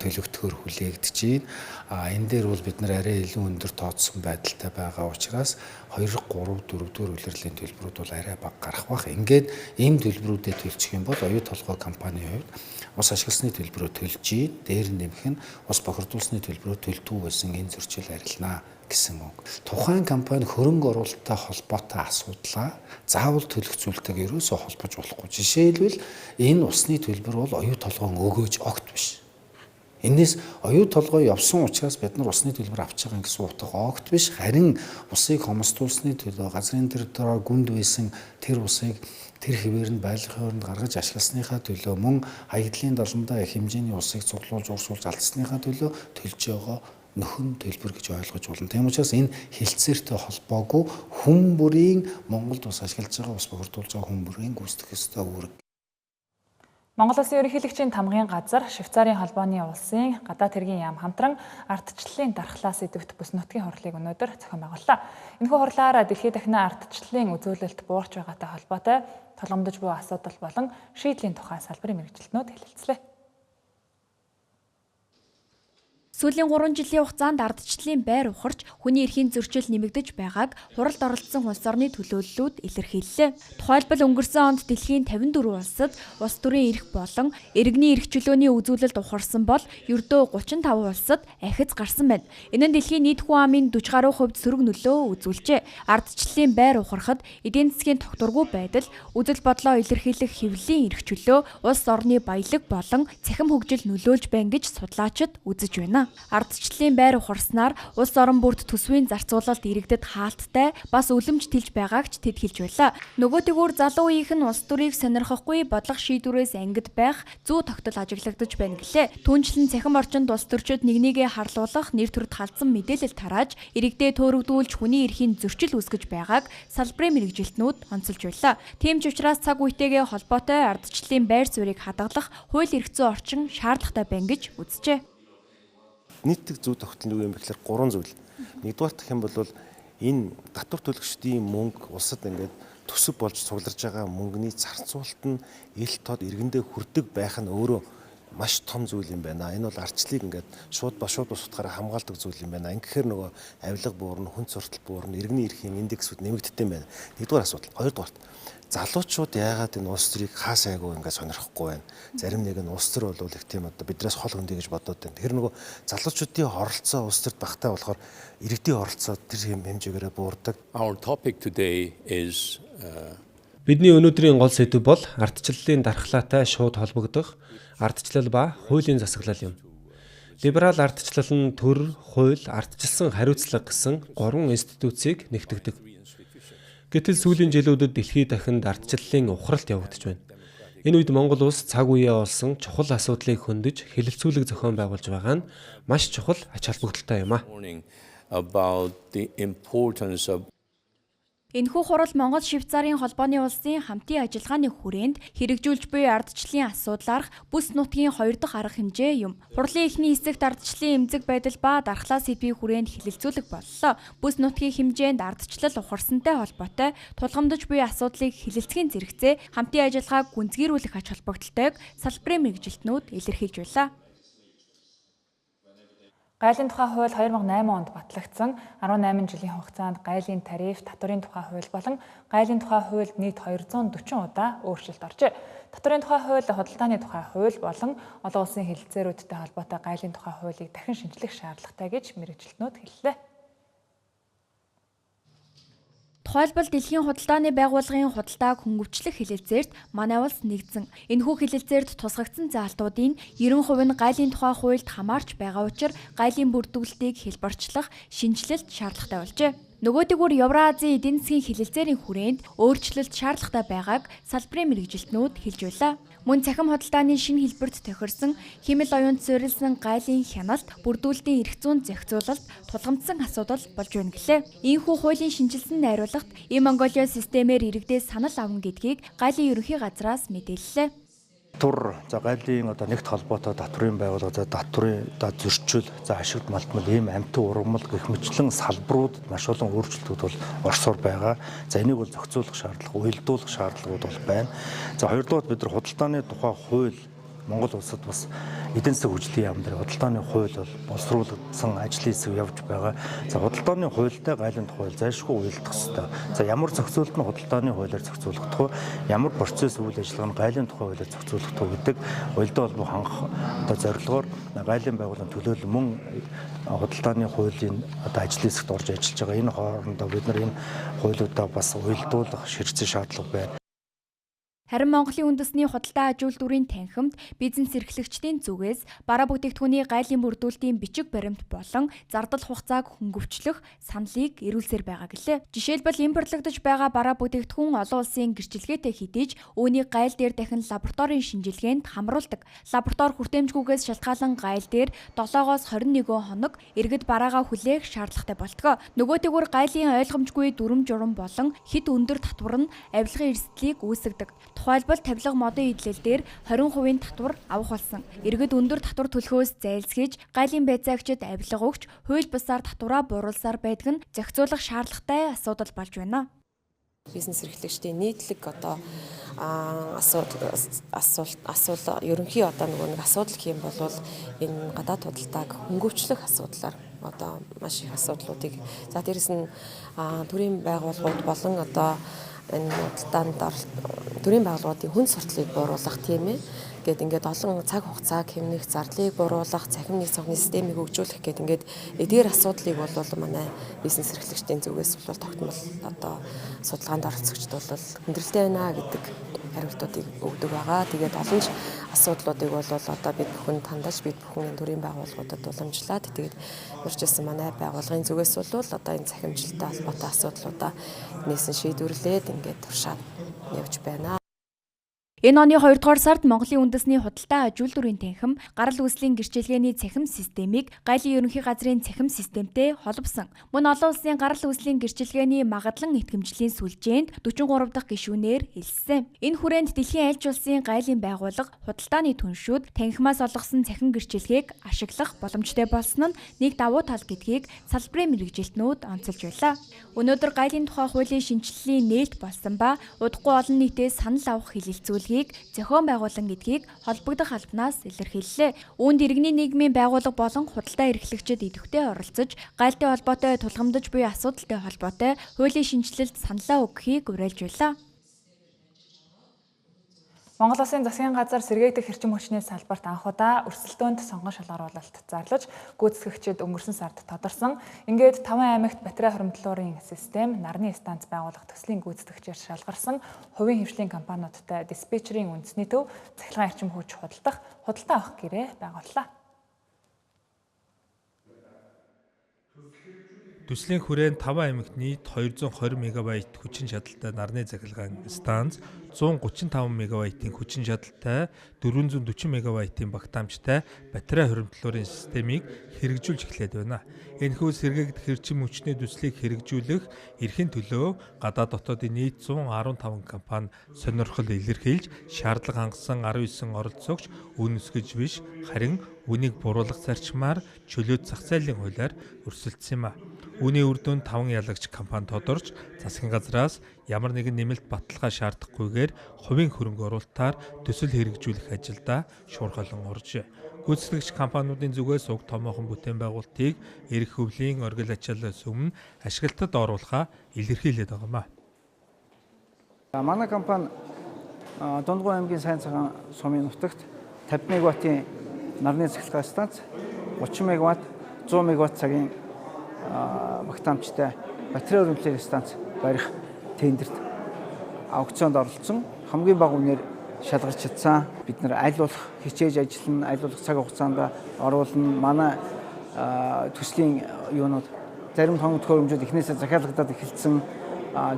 төлөгдөхөөр хүлээгдэж байна. Энэ дээр бол бид нар арай илүү өндөр тооцсон байдалтай байгаа учраас 2, 3, 4 дугаар улирлын төлбөрүүд бол арай бага гарах бах. Ингээд ийм төлбөрүүдэд төлчих юм бол оюу толгой компанийн хувьд ус ашигласны төлбөрөө төлж дээр нэмэх нь ус бохирдуулсны төлбөрөө төлдөг байсан энэ зөрчил арилнаа гэсэн үг. Тухайн компани хөрөнгө оруулалттай холбоотой асуудлаа заавал төлөх зүйлтэйг ерөөсөө холбож болохгүй. Жишээлбэл энэ усны төлбөр бол оюу толгой өгөөж огт биш. Энээс оюу толгой явсан учраас бид нар усны төлбөр авч байгаа гэсэн утга огт биш. Харин усыг хомсдуулсны төлөө газрын тэр гүнд байсан тэр усыг тэр хэвээр нь байгалийн хооронд гаргаж ашигласныхаа төлөө мөн хаягдлын даландаа их хэмжээний усыг цуглуулж урсуулж алдсныхаа төлөө төлж байгаа нөхөн төлбөр гэж ойлгож болно. Тийм учраас энэ хилцээртэй холбоогүй хүн бүрийн Монголд ус ашиглаж байгаа ус бохирдуулж байгаа хүн бүрийн гүйцэтгэх ёстой үүрэг. Монгол Улсын ерөнхийлөгчийн тамгын газар, Швейцарын холбооны улсын гадаад хэргийн яам хамтран ардчлалын дархлаа сэдвт бүс нутгийн хурлыг өнөөдөр зохион байгууллаа. Энэхүү хурлаар дэлхийд дахин ардчлалын үзүүлэлт буурч байгаатай холбоотой толгомдож буй асуудал болон шийдлийн тухай салбарын мэргэжилтнүүд хэлэлцлээ. Сүүлийн 3 жилийн хугацаанд ардчлалын байр ухарч хүний эрхийн зөрчил нэмэгдэж байгааг хуралд оролцсон улс орны төлөөллүүд илэрхийллээ. Тухайлбал өнгөрсөн онд дэлхийн 54 улсад улс төрийн эрх болон иргэний эрх чөлөөний үзүүлэлт ухарсан бол ердөө 35 улсад ахиц гарсан байна. Энэ нь дэлхийн нийт хүн амын 40 гаруй хувьд сөрөг нөлөө үзүүлжээ. Ардчлалын байр ухрахад эдийн засгийн тогтворгүй байдал, үзэл бодлоо илэрхийлэх хэвлэлийн эрх чөлөө, улс орны баялаг болон цахим хөгжил нөлөөлж байна гэж судлаачид үзэж байна. Ардчлалын байр ухарснаар улс орон бүрт төсвийн зарцуулалт иргэдэд хаалттай бас үлэмж тэлж байгааг ч тэд хэлж байлаа. Нөгөөдгүүр залуу үеийнх нь улс төрийг сонирхохгүй бодлого шийдвэрээс ангид байх зүү тогтол ажиглагдаж байна гэлээ. Түүнчлэн цахим орчинд улс төрчид нэгнийгээ харлуулах, нэр төрд халдсан мэдээлэл тарааж, иргэдэд төөрөгдүүлж хүний эрхийн зөрчил үүсгэж байгааг салбарын мэргэжилтнүүд онцолж байлаа. Тийм ч учраас цаг үетэйгээ холбоотой ардчлалын байр суурийг хадгалах хууль эрх зүйн орчин шаардлагатай байна гэж үзжээ. Нийтдээ зүй тогтол нь юу юм бэ гэхээр 3 зүйл. Нэгдүгээр гэх юм бол энэ татвар төлөгчдийн мөнгө улсад ингээд төсөв болж цугларж байгаа мөнгөний зарцуулалт нь ил тод иргэндээ хүрдэг байх нь өөрөө маш том зүйл юм байна. Энэ бол ардчлалыг ингээд шууд утгаараа хамгаалдаг зүйл юм байна. Ингэхээр нөгөө авилга буурна, хүн суртал буурна, иргэний эрхийн индексүүд нэмэгддэг юм байна. Нэгдүгээр асуудал. Хоёрдугаар залуучууд яагаад энэ улс төрийг хаа сайгүй ингээд сонирхгүй байна. Зарим нэг нь улс төр бол их тийм одоо биднээс хол хөндий гэж бодоод байна. Тэр нөгөө залуучуудын оролцоо улс төрд багтаа болохоор иргэдийн оролцоо тэр хэмжээгээр буурдаг. Our topic today is Бидний өнөөдрийн гол сэдэв бол ардчлалын дархлаатай шууд холбогдох ардчлал ба хуулийн засаглал юм. Либерал ардчлал нь төр, хууль, ардчилсан хариуцлага гэсэн 3 институцийг нэгтгэдэг. Гэтэл сүүлийн жилүүдэд дэлхийд дахинд ардчлалын ухралт явагдаж байна. Энэ үед Монгол улс цаг үеэ олсон чухал асуудлыг хөндөж хэлэлцүүлэг зохион байгуулж байгаа нь маш чухал ач холбогдолтой юм а. Энэхүү хурал Монгол Швейцарын холбооны улсын хамтын ажиллагааны хүрээнд хэрэгжүүлж буй ардчлалын асуудлаарх бүс нутгийн 2 дахь арга хэмжээ юм. Хурлын эхний хэсэгт ардчлалын эмзэг байдал ба дархлаа сэдвийн хүрээнд хэлэлцүүлэг боллоо. Бүс нутгийн хэмжээнд ардчлал ухарсантай холбоотой тулгамдж буй асуудлыг хэлэлцэхийн зэрэгцээ хамтын ажиллагааг гүнзгийрүүлэх ач холбогдолтойг салбарын мэргэжилтнүүд илэрхийлж байлаа. Гайлын тухай хууль 2008 онд батлагдсан 18 жилийн хугацаанд гайлын тариф, татварын тухай хууль болон гайлын тухай хуульд нийт 240 удаа өөрчлөлт оржээ. Татварын тухай хууль, худалдааны тухай хууль болон олон улсын хэлэлцээрүүдтэй холбоотой гайлын тухай хуулийг дахин шинжлэх шаардлагатай гэж мэргэжилтнүүд хэллээ. Тухайлбал дэлхийн худалдааны байгууллагын худалдааг хөнгөвчлөх хэлэлцээрт манай улс нэгдсэн. Энэхүү хэлэлцээрт тусгагдсан заалтуудын 90% нь гайлын тухай хуульд хамаарч байгаа учраас гайлын бүрдүүлэлтийг хэлбэрчлэх шинжилэлт шаардлагатай болжээ. Нөгөөдгүүр Евразийн эдийн засгийн хэлэлцээрийн хүрээнд өөрчлөлт шаардлагатай байгааг салбарын мэргэжилтнүүд хэлж байлаа. Мөн цахим худалдааны шинэ хэлбэрт тохирсон хэмэл оюунд суурилсан гайлын хяналт, бүрдүүлэлтийн эрх зүйн зохицуулалт тулгамдсан асуудал болж байна гэлээ. Ийхүү хуулийн шинжилсэн найруулгад E-Mongolia системээр иргэдээс санал авна гэдгийг гайлын ерөнхий газраас мэдээллээ. Татвар, за гайлын одоо нэгт холбоотой татварын байгууллага, за татварын зөрчил, за ашигт малтмал ийм амьтан ургамал гэх мэтлэн салбаруудад маш олон өөрчлөлтүүд бол орсоор байгаа. За энийг бол зохицуулах шаардлага, уялдуулах шаардлагууд бол байна. За хоёрдугаар бид нар худалдааны тухай хууль Монгол улсад бас эдийн засгийн хөгжлийн яам дээр худалдааны хууль бол боловсруулагдсан ажлын хэсэг явж байгаа. За худалдааны хуультай гайлын хууль зайлшгүй уялдах ёстой. За ямар зохицуулалт нь худалдааны хуулиар зохицуулагдах вэ? Ямар процесс үйл ажиллагаа нь гайлын тухай хуулиар зохицуулагдах вэ гэдэг уялдаа холбоо хангах одоо зорилгоор гайлын байгууллагын төлөөлөл мөн худалдааны хуулийн одоо ажлын хэсэгт орж ажиллаж байгаа. Энэ хоорондоо бид нар энэ хуулиудаа бас уялдуулах ширхцэн шаардлага байна. Харин Монголын үндэсний худалдаа аж үйлдвэрийн танхимд бизнес эрхлэгчдийн зүгээс бараа бүтээгдэхүүний гайлын бүрдүүлэлтийн бичиг баримт болон зардал хугацааг хөнгөвчлөх саналыг ирүүлсээр байгаа гэлээ. Жишээлбэл импортлогдож байгаа бараа бүтээгдэхүүн олон улсын гэрчлэгээтэй хэдийж үүнийг гайл дээр дахин лабораторийн шинжилгээнд хамруулдаг. Лаборатори хүртээмжгүйгээс шалтгаалan гайл дээр 7-оос 21 хоног иргэд бараагаа хүлээх шаардлагатай болтгоо. Нөгөөтэйгүр гайлын ойлгомжгүй дүрм журам болон хэд өндөр татвар нь авилгын эрсдлийг үүсгэдэг. Тухайлбал тавилга модын идэлэл дээр 20% татвар авах болсон. Иргэд өндөр татвар төлөхөөс зайлсхийж гайлын байцаагчид авилга өгч хууль бусаар татвараа бууруулсаар байдаг нь зохицуулах шаардлагатай асуудал болж байна. Бизнес эрхлэгчдийн нийтлэг одоо асуудал ерөнхий одоо нэг асуудал гэх юм бол энэ гадаад худалдааг хөнгөвчлөх асуудлаар одоо маш их асуудлуудыг за дээрэс нь төрийн байгууллагууд болон одоо энэ худалдаанд төрийн байгууллагуудын хүн сурталыг бууруулах тийм ээ. Гэт ингээд олон цаг хугацааг хэмнэх, зардлыг бууруулах, цахим нэг цогны системийг хөгжүүлэх гэт ингээд эдгээр асуудлыг бол манай бизнес эрхлэгчдийн зүгээс бол тогтмол одоо судалгаанд оролцогчд бол хүндрэлтэй байна гэдэг хариултуудыг өгдөг байгаа. Тэгээд олон асуудлуудыг бол одоо бид бүхэн тандаж бид бүхэн төрийн байгууллагуудад уламжлаад тэгээд урьдчилсан манай байгууллагын зүгээс бол одоо энэ цахимжилттай холбоотой асуудлуудаа нээсэн шийдвэрлээд ингээд туршаад явж байна. Энэ оны 2 дугаар сард Монголын үндэсний худалдаа аж үйлдвэрийн танхим гарал үүслийн гэрчлэгээний цахим системийг гайлын ерөнхий газрын цахим системтэй холбосон. Мөн олон улсын гарал үүслийн гэрчлэгээний магадлан итгэмжлийн сүлжээнд 43 дахь гишүүнээр хэлсэн. Энэ хүрээнд дэлхийн альж улсын гайлын байгууллага худалдааны түншүүд танхимаас олгосон цахим гэрчлэгээг ашиглах боломжтой болсон нь нэг давуу тал гэдгийг салбарын мэргэжилтнүүд онцолж байлаа. Өнөөдөр гайлын тухай хуулийн шинжилгэлийн нээлт болсон ба удахгүй олон нийтээс санал авах хэлэлцүүлэг зохион байгуулан гэдгийг холбогдох албанаас илэрхийллээ. Үүнд иргэний нийгмийн байгууллага болон худалдаа эрхлэгчид идэвхтэй оролцож, гайлтай холбоотой тулгамдж буй асуудалтай холбоотой хуулийн шинжилэлд саналаа өгөхийг уриалж байлаа. Монгол Улсын засгийн газар сэргээгдэх хэрчим хүчний салбарт анх удаа өрсөлдөөнд сонгон шалгаруулалт зарлаж гүйцэтгэгчид өнгөрсөн сард тодорсон. Ингээд 5 аймагт батарей хоримтлуурын систем, нарны станц байгуулах төслийн гүйцэтгэгчээр шалгарсан хувийн хвшлийн компаниудтай диспетчерийн үндэсний төв цахилгаан эрчим хүч худалдаа авах гэрээ байгууллаа. Төслийн хүрээнд 5 аймагт нийт 220 мегабайт хүчин чадалтай нарны цахилгаан станц, 135 мегабайтын хүчин чадалтай, 440 мегабайтын багтаамжтай батарей хоримтлуурын системийг хэрэгжүүлж эхлээд байна. Энэхүү сэргээгдэх хэрчим хүчний төслийг хэрэгжүүлэх эрхийн төлөө гадаад дотоодын нийт 115 компани сонирхол илэрхийлж, шаардлага хангасан 19 оролцогч үнэсгэж биш, харин үнийг буруулах зарчмаар чөлөөт зах зээлийн хуулиар өрсөлдсөн юм а. Үүний үр дүнд 5 ялагч компани тодорч засгийн газраас ямар нэгэн нэмэлт баталгаа шаардахгүйгээр хувийн хөрөнгө оруулалтаар төсөл хэрэгжүүлэх ажилдаа шуурхайлан оржээ. Гүйцэтгэгч компаниудын зүгээс уг томоохон бүтээн байгуулалтыг эрх хөвлийн оргил ачааллаас өмнө ашиглалтад оруулахаа илэрхийлээд байгаа юм а. Манай компани Дундгой аймгийн Сайн цагаан сумын нутагт 50 мегаваттын нарны цахилгаан станц, 30 мегаватт, 100 мегаватт цагийн багтаамжтай батарей хоримтлуурын станц барих тендерт аукционд оролцсон. Хамгийн бага үнээр шалгарч чадсан. Бид нэр айлуулах хичээж ажиллана, айлуулах цаг хугацаанд оруулна. Манай төслийн юунууд зарим тоног төхөөрөмжүүд эхнээсээ захиалгадаад эхэлсэн,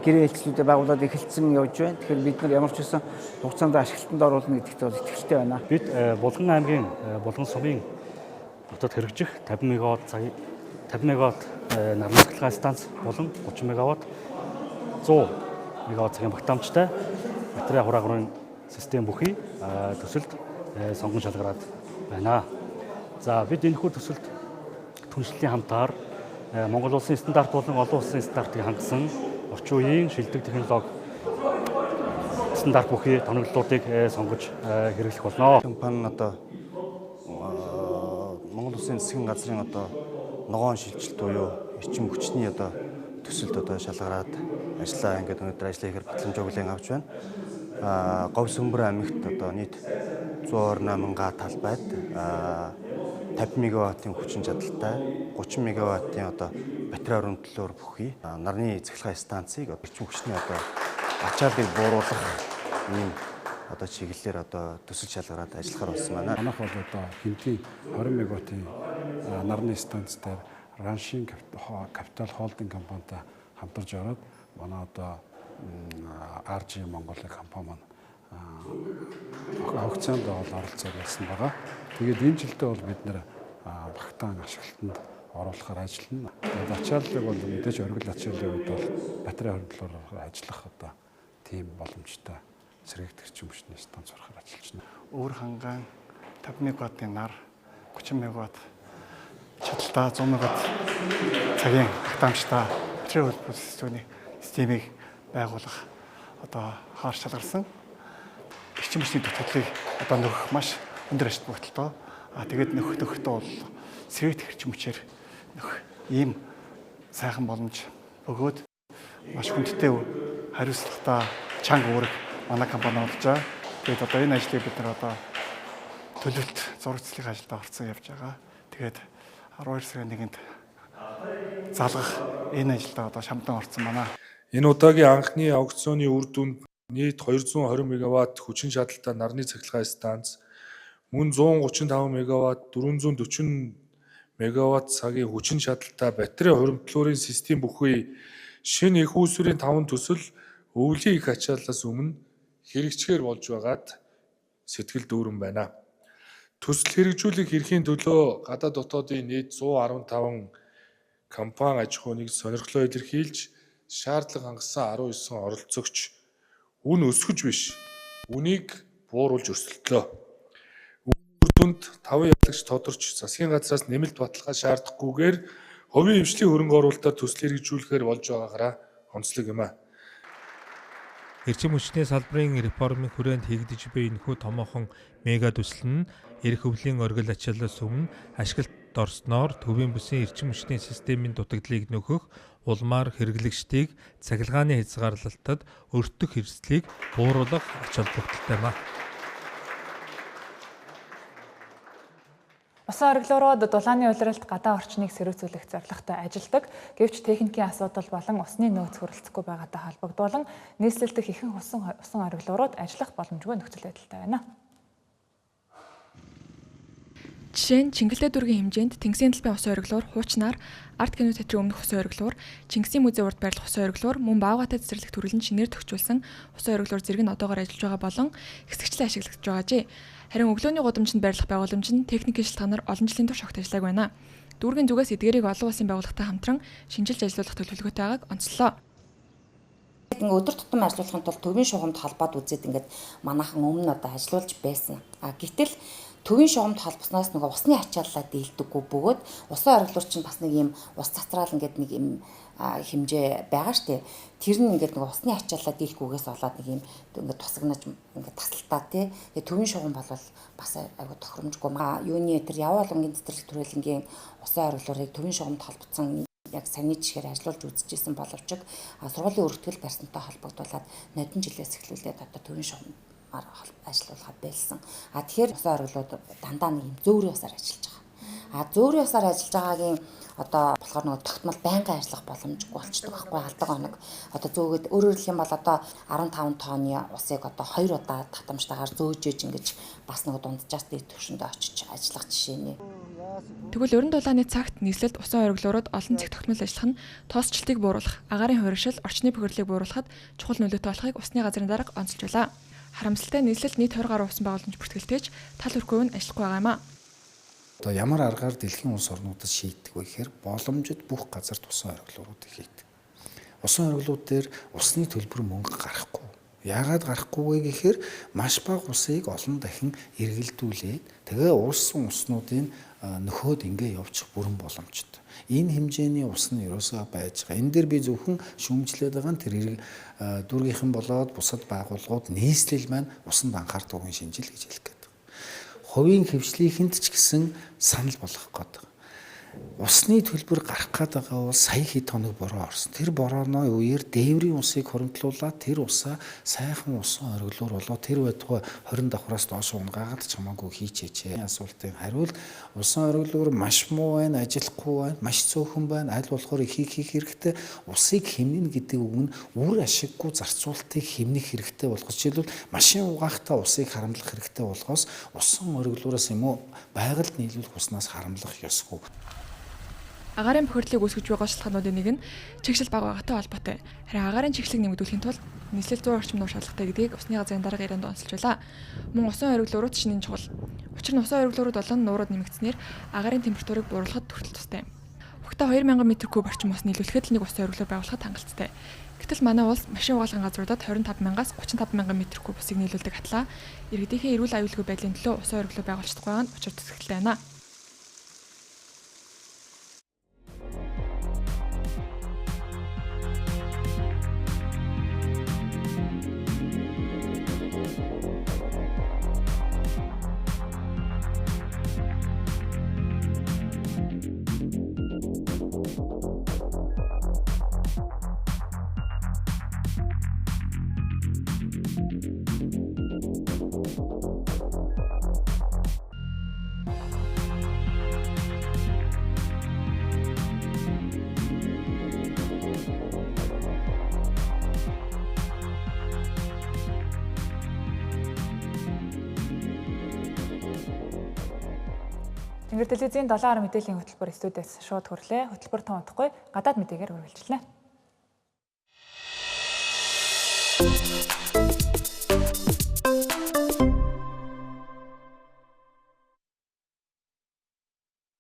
гэрээ хэлтслүүдэд байгуулад эхэлсэн явж байна. Тэгэхээр бид нар ямар ч үсэн хугацаанд ашиглалтанд оруулна гэдэгт бол итгэлтэй байна. Бид Булган аймгийн Булган сумын хотод хэрэгжих 50 мегаватт нарны цахилгаан станц болон 30 мегаватт 100 мегаватт цагийн багтаамжтай батарей хураагрын систем бүхий төсөлд сонгон шалгараад байна. За бид энэхүү төсөлд түншлэлийн хамтаар Монгол улсын стандарт болон олон улсын стандартыг хангасан орчин үеийн шилдэг технологи стандарт бүхий тоноглолтуудыг сонгож хэрэглэх болно. Компани нь одоо Монгол Улсын засгийн газрын одоо ногоон шилжилт буюу эрчим хүчний одоо төсөлд одоо шалгараад ажиллаа ингээд өнөөдөр ажлаа хийхээр батламжаа хүлээн авч байна. Говьсөмбөр аймагт одоо нийт 128 га талбайд 50 мегаваттын хүчин чадалтай 30 мегаваттын одоо батарей өрөмтлөөр бүхий нарны цахилгаан станцыг эрчим хүчний одоо ачааллыг бууруулах ийм одоо чиглэлээр одоо төсөл шалгараад ажиллахаар болсон байна. Манайх бол одоо хэмтийн 20 мегаваттын нарны станц дээр Раншин Капитал Холдинг компанитай хамтарч ороод манай одоо RG Mongolia компани маань аукционд оролцоод байсан байгаа. Тэгээд энэ жилдээ бол бид нэр багтаан ашиглалтанд оруулахаар ажиллана. Тэгээд ачааллыг бол мэдээж оргил ачааллын үед бол батарей хөрөнгөлөөр ажиллах одоо тийм боломжтой сэргийгдэх эрчим хүчний станц урахаар ажиллаж байна. Өөр хангаан 50 мегаваттын нар 30 мегаватт чадaltaа 100 мегаватт цагийн багтаамжтай батарей хөрөнгөлөлтийн системийг байгуулах одоо хаар шалгарсан эрчим хүчний дутагдлыг одоо нөхөх маш өндөр ашиг бүгдэлтэй. Тэгээд нөхөхдөө бол сэргийгдэх эрчим хүчээр нөх ийм сайхан боломж өгөөд маш хүндтэй хариуцлагатай чанга үүрэг манай компани болж байгаа. Тэгээд одоо энэ ажлыг бид нар одоо төлөвлөлт зурагцлын ажилд орцсон явж байгаа. Тэгээд 12 сарын 1-нд залгах энэ ажилд одоо шамдан орцсон байна. Энэ удаагийн анхны аукционы үр дүнд нийт 220 мегаватт хүчин чадалтай нарны цахилгаан станц, мөн 135 мегаватт 440 мегаватт цагийн хүчин чадалтай батарей хуримтлуурын систем бүхий шинэ их үүсвэрийн 5 төсөл өвлийн их ачааллаас өмнө хэрэгжихээр болж байгаад сэтгэл дүүрэн байна. Төсөл хэрэгжүүлэх эрхийн төлөө гадаад дотоодын нийт 115 компани аж ахуй нэгж сонирхлоо илэрхийлж шаардлага хангасан 19 оролцогч үн өсгөж биш, үнийг бууруулж өрсөлдлөө. Үр дүнд 5 ялагч тодорч засгийн газраас нэмэлт баталгаа шаардахгүйгээр хувийн хвшлийн хөрөнгө оруулалтаар төсөл хэрэгжүүлэхээр болж байгаагаараа онцлог юм а. Эрчим хүчний салбарын реформын хүрээнд хийгдэж буй энэхүү томоохон мега төсөл нь эрх өвлийн оргил ачааллаас өмнө ашиглалт орсноор төвийн бүсийн эрчим хүчний системийн дутагдлыг нөхөх, улмаар хэрэглэгчдийг цахилгааны хязгаарлалтад өртөх хэрэгслийг бууруулах ач холбогдолтой юм а. Усан оргилуурууд дулааны улиралд гадаа орчныг сэрүүцүүлэх зорилготой ажилладаг. Гэвч техникийн асуудал болон усны нөөц хүрэлцэхгүй байгаатай холбогдуулан нийслэлдэх ихэнх усан оргилуурууд ажиллах боломжгүй нөхцөл байдалтай байна. Жишээ нь Чингэлтэй дүүргийн хэмжээнд Тэнгисийн талбай усан оргилуур, хуучнаар арт кино театрын өмнөх усан оргилуур, Чингисийн музей урд байрлах усан оргилуур, мөн Баагатай цэцэрлэг төрөлн шинээр төгжүүлсэн усан оргилуур зэрэг нь одоогоор ажиллаж байгаа болон хэсэгчлэн ашиглагдж байгаа жээ. Харин өглөөний гудамжинд байрлах байгууламж нь техникийн шалтгаанаар олон жилийн турш огт ажиллааг байна. Дүүргийн зүгээс эдгээрийг олон улсын байгууллагатай хамтран шинжилж ажиллуулах төлөвлөгөөтэй байгааг онцлоо. Ингээ өдөр тутам ажиллахын тулд төвийн шугамд холбоод үзээд ингээд манайхан өмнө одоо ажиллуулж байсан. Гэтэл төвийн шугамд холбосноос нөгөө усны ачааллаа дийлдэггүй бөгөөд усан оргилуур чинь бас нэг юм ус цацраал ингээд нэг юм хэмжээ байгаа штэ. Тэр нь ингээд нөгөө усны ачааллаа дийлэхгүйгээс болоод нэг юм ингээд тусагнаж ингээд тасалтаа тий. Тэгээ төвийн шугам бол бас айгу тохиромжгүй. Юуны тэр яваалангийн цэцэрлэг төрөлнгийн усан оргилуурыг төвийн шугамд холбоцсон яг саний жишгээр ажиллуулж үзэжсэн боловч сургуулийн өргөтгөл барьсантай холбогдуулаад нодон жилээс эхлүүлээд одоо төвийн шугамаар ажиллуулахад байлсан. Тэгэхээр усан оргилууд дандаа нэг юм зөөврийн усаар ажиллаж байгаа. Зөөврийн усаар ажиллаж байгаагийн одоо болохоор нөгөө тогтмол байнгын ажиллах боломжгүй болчихдог байхгүй алдаг хоног. Одоо зөөгөөд өөрөөр хэлэх юм бол одоо 15 тонны усыг одоо 2 удаа татамжтайгаар зөөжээж ингэж бас нөгөө дунджаас дээд түвшиндээ очиж ажиллах жишээ нэ. Тэгвэл өрн дулааны цагт нийслэлд усан оргилуурууд олон цэг тогтмол ажиллах нь тоосчлтыг бууруулах, агаарын хувиршил, орчны бохирлыг бууруулахад чухал нөлөөтэй болохыг усны газрын дарга онцолж байлаа. Харамсалтай нийслэлд нийт 20 гаруй усан байгууламж бүртгэлтэйч тал өрхөв нь ажиллахгүй байгаа юм а. Одоо ямар аргаар дэлхийн улс орнуудад шийддэг вэ гэхээр боломжит бүх газар усан оргилууруудыг хийдэг. Усан оргилууд дээр усны төлбөр мөнгө гарахгүй. Яагаад гарахгүй вэ гэхээр маш бага усыг олон дахин эргэлдүүлээд тэгээ уулсан уснуудын нөхөөд ингээ явчих бүрэн боломжтой. Энэ хэмжээний ус нь ерөөсөө байж байгаа. Энэ дээр би зөвхөн шүүмжлээд байгаа нь тэр дүүргийнхэн болоод бусад байгууллагууд нийслэл маань усанд анхаардаг үн шинжил гэж хэлэх гээд байна. Хувийн хвшлийнхэнд ч гэсэн санал болгох гээд байна. Усны төлбөр гарах гээд байгаа бол сая хэд хоног бороо орсон. Тэр борооны үеэр дээврийн усыг хоримтлуулаад тэр усаа сайхан усан ориглоор болоо тэр байтугай 20 давхраас доош унгаагаад ч хамаагүй хийчээч. Асуултын хариулт усан ориглоор маш муу байна, ажиллахгүй байна, маш цөөхөн байна. Аль болохоор ихийг хийх хэрэгтэй. Усыг хэмнэн гэдэг үг нь үр ашиггүй зарцуулалтыг хэмнэх хэрэгтэй болгож жишээлбэл машин угаахтаа усыг харамлах хэрэгтэй болгоос усан ориглоороос юм уу байгальд нийлүүлэх уснаас харамлах ёсгүй. Агаарын бохирдлыг үүсгэж байгаа шалтгаануудын нэг нь чигшил бага байгаатай холбоотой. Харин агаарын чиглэлийг нэмэгдүүлэхийн тулд нийслэл 100 орчим нуур шаардлагатай гэдгийг усны газрын дарга ярианд онцолж байлаа. Мөн усан ориглоорууд шинийн чухал. Учир нь усан ориглоорууд болон нуурууд нэмэгдснээр агаарын температурыг бууруулахад хүртэл тустай. Хүүхдээ 2000 м3 орчим ус нийлүүлэхэд л нэг усан ориглоор байгуулахад хангалттай. Гэтэл манай улс машин угаалгын газруудад 25,000-аас 35,000 м3 усыг нийлүүлдэг атлаа. Иргэдийнхээ эрүүл аюулгүй байдлын төлөө усан ориглоор байгуулж байгаа нь учир төсөлтэй байна. Тэнгэр телевизийн 7 хар мэдээллийн хөтөлбөр студиэс шууд хүрлээ. Хөтөлбөр том утгагүй гадаад мэдээгээр үргэлжлэнэ.